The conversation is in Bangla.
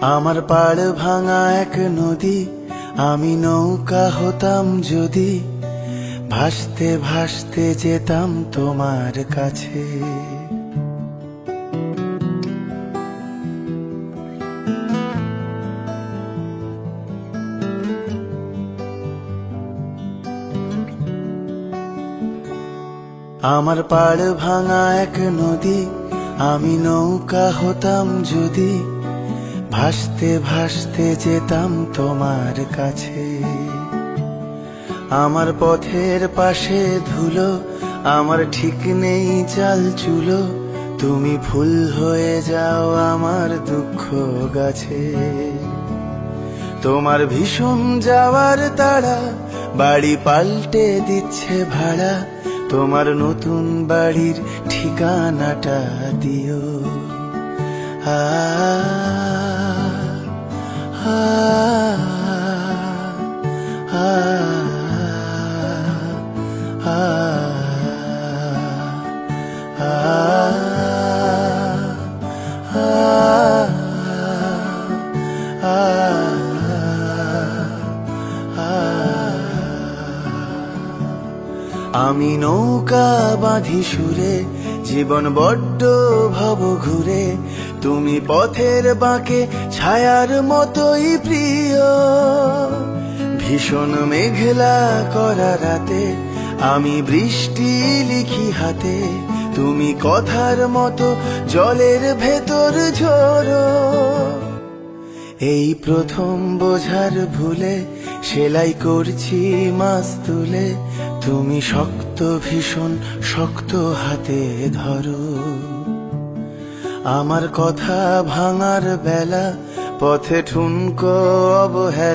আমার পাড় ভাঙা এক নদী, আমি নৌকা হতাম যদি, ভাসতে ভাসতে যেতাম তোমার কাছে। আমার পাড় ভাঙা এক নদী, আমি নৌকা হতাম যদি, ভাসতে ভাসতে যেতাম তোমার কাছে। আমার পথের পাশে ধুলো, আমার ঠিক নেই চাল চুলো, তুমি ফুল হয়ে যাও আমার দুঃখ গাছে। তোমার ভীষণ যাওয়ার তাড়া, বাড়ি পাল্টে দিচ্ছে ভাড়া, তোমার নতুন বাড়ির ঠিকানাটা দিও। আ আ আ আমি নৌকা বাঁধি সুরে, জীবন বড্ড ভব ঘুরে, তুমি পথের বাঁকে ছায়ার মতোই প্রিয়। ভীষণ মেঘলা করা রাতে আমি বৃষ্টি লিখি হাতে, তুমি কথার মতো জলের ভেতর ঝরো। এই প্রথম বোঝার ভুলে সেলাই করছি মাছ তুলে, তুমি শক্ত ভীষণ শক্ত হাতে ধরো। আমার কথা ভাঙার বেলা, পথে ঠুনকো অবহেলা।